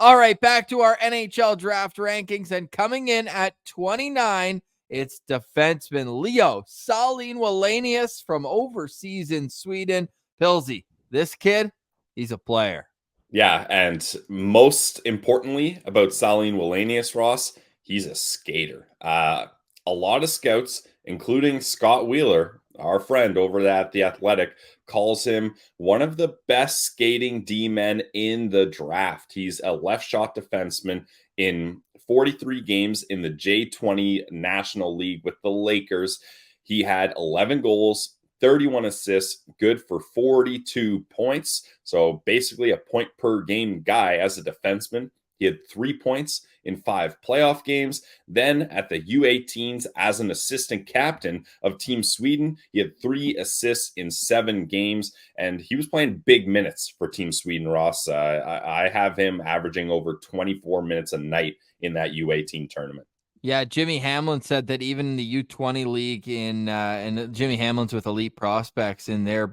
All right, back to our NHL draft rankings, and coming in at 29, it's defenseman Leo Sahlin Wallenius from overseas in Sweden. Pilsy, this kid, he's a player. Yeah, and most importantly about Sahlin Wallenius, Ross, he's a skater. A lot of scouts, including Scott Wheeler, our friend over at The Athletic, calls him one of the best skating D-men in the draft. He's a left shot defenseman in 43 games in the J20 National League with the Lakers. He had 11 goals, 31 assists, good for 42 points. So basically a point per game guy as a defenseman. He had 3 points in 5 playoff games. Then at the U18s as an assistant captain of Team Sweden, he had 3 assists in 7 games, and he was playing big minutes for Team Sweden, Ross. I have him averaging over 24 minutes a night in that U18 tournament. Yeah, Jimmy Hamlin said that even in the U20 league and Jimmy Hamlin's with Elite Prospects in their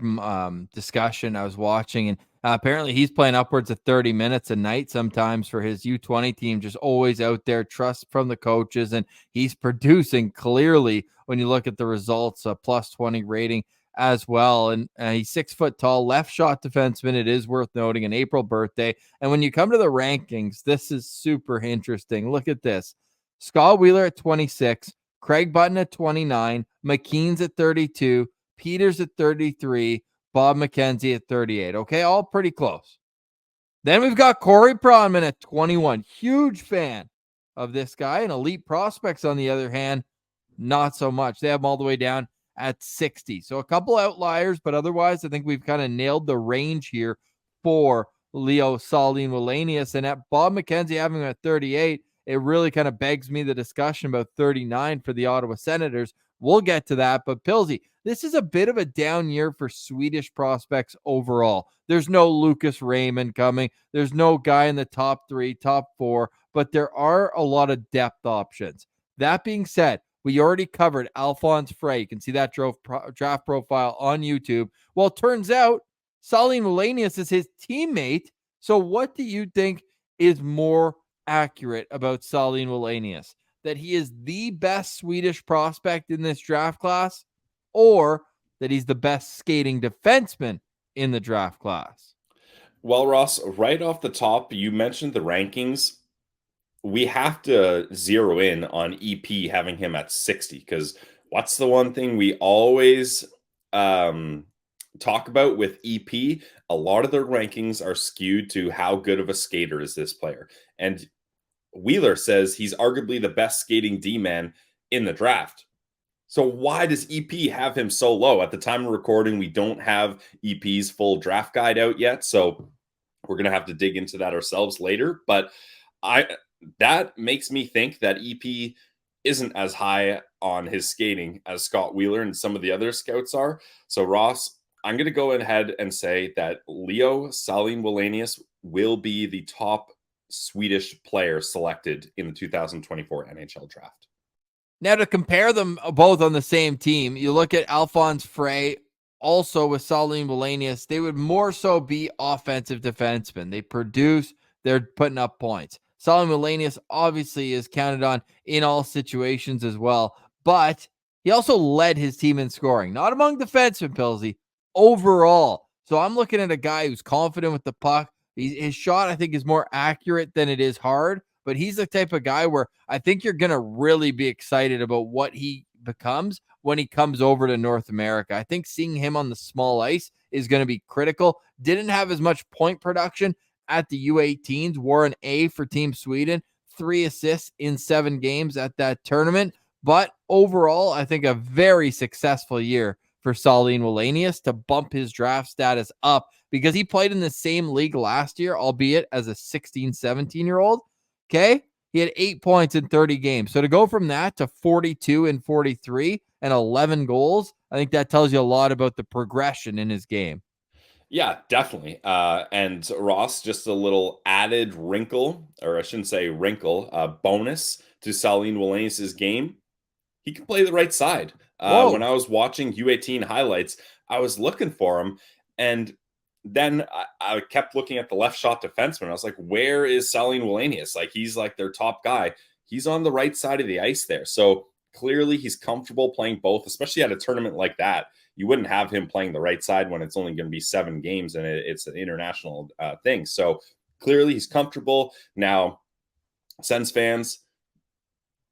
discussion I was watching, and apparently he's playing upwards of 30 minutes a night sometimes for his U20 team, just always out there, trust from the coaches, and he's producing clearly when you look at the results, a plus 20 rating as well. And he's 6 foot tall, left shot defenseman. It is worth noting, an April birthday. And when you come to the rankings, this is super interesting. Look at this. Scott Wheeler at 26, Craig Button at 29, McKean's at 32, Peters at 33, Bob McKenzie at 38. Okay, all pretty close. Then we've got Corey Pronman at 21. Huge fan of this guy. And Elite Prospects, on the other hand, not so much. They have him all the way down at 60. So a couple outliers, but otherwise I think we've kind of nailed the range here for Leo Sahlin Wallenius. And at Bob McKenzie having him at 38, it really kind of begs me the discussion about 39 for the Ottawa Senators. We'll get to that. But Pilsy, this is a bit of a down year for Swedish prospects overall. There's no Lucas Raymond coming. There's no guy in the top 3, top 4, but there are a lot of depth options. That being said, we already covered Alphonse Frey. You can see that draft profile on YouTube. Well, it turns out Sahlin Wallenius is his teammate. So what do you think is more accurate about Sahlin Wallenius? That he is the best Swedish prospect in this draft class, or that he's the best skating defenseman in the draft class? Well, Ross, right off the top, you mentioned the rankings. We have to zero in on EP having him at 60, because what's the one thing we always talk about with EP? A lot of their rankings are skewed to how good of a skater is this player. And Wheeler says he's arguably the best skating D-man in the draft. So why does EP have him so low? At the time of recording, we don't have EP's full draft guide out yet, so we're going to have to dig into that ourselves later. But that makes me think that EP isn't as high on his skating as Scott Wheeler and some of the other scouts are. So Ross, I'm going to go ahead and say that Leo Sahlin Wallenius will be the top Swedish player selected in the 2024 NHL draft. Now, to compare them both on the same team, you look at Alphonse Frey, also with Sahlin Wallenius, they would more so be offensive defensemen. They produce, they're putting up points. Sahlin Wallenius obviously is counted on in all situations as well, but he also led his team in scoring, not among defensemen, Pilsy, overall. So I'm looking at a guy who's confident with the puck. His shot, I think, is more accurate than it is hard, but he's the type of guy where I think you're going to really be excited about what he becomes when he comes over to North America. I think seeing him on the small ice is going to be critical. Didn't have as much point production at the U18s, wore an A for Team Sweden, 3 assists in 7 games at that tournament. But overall, I think a very successful year for Sahlin Wallenius to bump his draft status up, because he played in the same league last year, albeit as a 16, 17-year-old. Okay? He had 8 points in 30 games. So to go from that to 42 and 43 and 11 goals, I think that tells you a lot about the progression in his game. Yeah, definitely. And Ross, just a little added wrinkle, or I shouldn't say wrinkle, bonus to Sahlin Wallenius' game. He can play the right side. When I was watching U18 highlights, I was looking for him, and then I kept looking at the left shot defenseman. I was like, where is Sahlin Wallenius? Like, he's like their top guy. He's on the right side of the ice there. So clearly he's comfortable playing both, especially at a tournament like that. You wouldn't have him playing the right side when it's only going to be 7 games and it's an international thing. So clearly he's comfortable. Now, Sens fans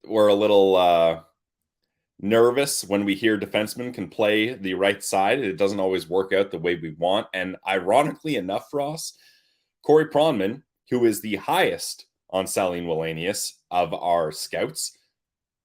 were a little nervous when we hear defensemen can play the right side. It doesn't always work out the way we want. And ironically enough, Ross, Corey Pronman, who is the highest on Sahlin Wallenius of our scouts,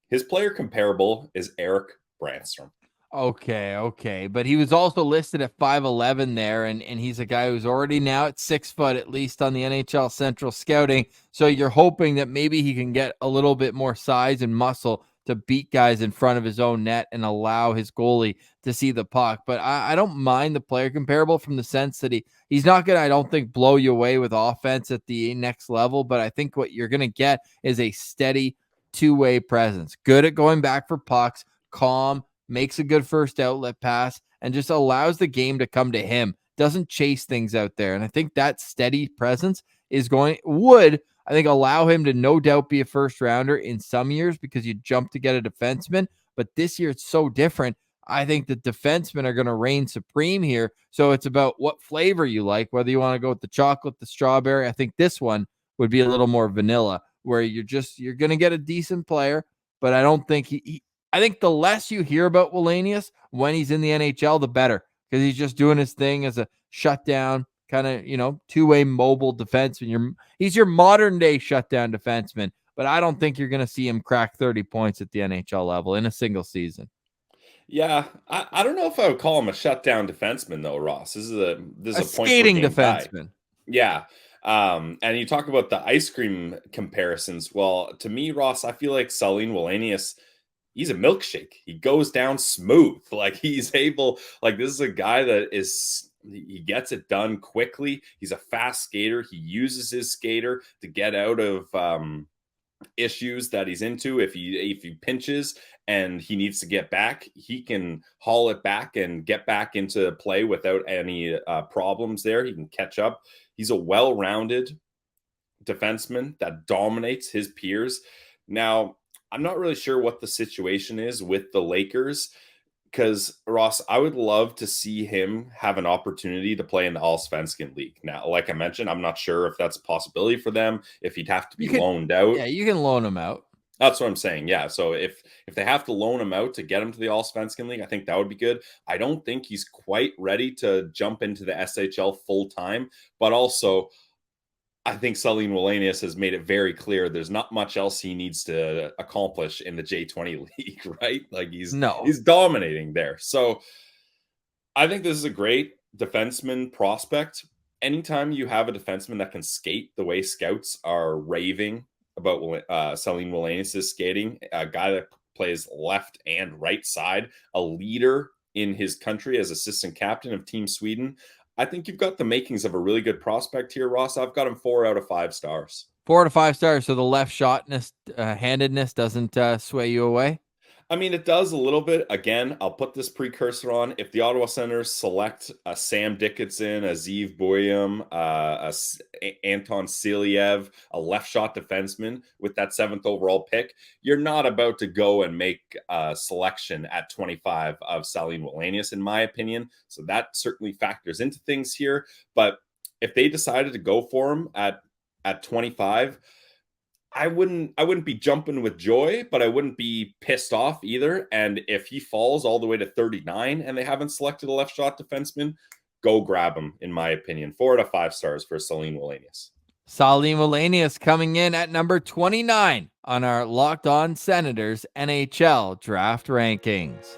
his player comparable is Eric Brandstrom. Okay. But he was also listed at 5'11" there, and he's a guy who's already now at 6 foot, at least on the NHL Central Scouting. So you're hoping that maybe he can get a little bit more size and muscle to beat guys in front of his own net and allow his goalie to see the puck. But I don't mind the player comparable from the sense that he's not going to, I don't think, blow you away with offense at the next level. But I think what you're going to get is a steady two-way presence. Good at going back for pucks, calm, makes a good first outlet pass, and just allows the game to come to him. Doesn't chase things out there. And I think that steady presence would allow him to no doubt be a first rounder in some years because you jump to get a defenseman. But this year it's so different. I think the defensemen are going to reign supreme here. So it's about what flavor you like, whether you want to go with the chocolate, the strawberry. I think this one would be a little more vanilla, where you're going to get a decent player, but I don't think I think the less you hear about Wallenius when he's in the NHL, the better, because he's just doing his thing as a shutdown kind of, two-way mobile defenseman. He's your modern day shutdown defenseman, but I don't think you're going to see him crack 30 points at the NHL level in a single season. Yeah, I don't know if I would call him a shutdown defenseman though, Ross. This is a point per skating game guy. defenseman. Yeah. And you talk about the ice cream comparisons. Well, to me, Ross, I feel like Sahlin Wallenius, he's a milkshake. He goes down smooth. Like, he's able, like, this is a guy that he gets it done quickly. He's a fast skater. He uses his skater to get out of issues that he's into. If he pinches and he needs to get back, he can haul it back and get back into play without any problems there. He can catch up. He's a well-rounded defenseman that dominates his peers. Now, I'm not really sure what the situation is with the Lakers, because, Ross, I would love to see him have an opportunity to play in the Allsvenskan League. Now, like I mentioned, I'm not sure if that's a possibility for them, if he'd have to be loaned out. Yeah, you can loan him out. That's what I'm saying. Yeah. So if they have to loan him out to get him to the Allsvenskan League, I think that would be good. I don't think he's quite ready to jump into the SHL full time, but also I think Sahlin Wallenius has made it very clear there's not much else he needs to accomplish in the J20 League, right? Like, he's dominating there. So I think this is a great defenseman prospect. Anytime you have a defenseman that can skate the way scouts are raving about Sahlin Wallenius' skating, a guy that plays left and right side, a leader in his country as assistant captain of Team Sweden, I think you've got the makings of a really good prospect here, Ross. I've got him 4 out of 5 stars. 4 out of 5 stars. So the left shotness, handedness doesn't sway you away? I mean, it does a little bit. Again, I'll put this precursor on. If the Ottawa Senators select a Sam Dickinson, a Zeev Boyum, Anton Siliev, a left shot defenseman with that 7th overall pick, you're not about to go and make a selection at 25 of Sahlin Wallenius, in my opinion. So that certainly factors into things here. But if they decided to go for him at 25, I wouldn't be jumping with joy, but I wouldn't be pissed off either. And if he falls all the way to 39 and they haven't selected a left shot defenseman, go grab him, in my opinion. 4 out of 5 stars for Sahlin Wallenius. Sahlin Wallenius coming in at number 29 on our Locked On Senators NHL draft rankings.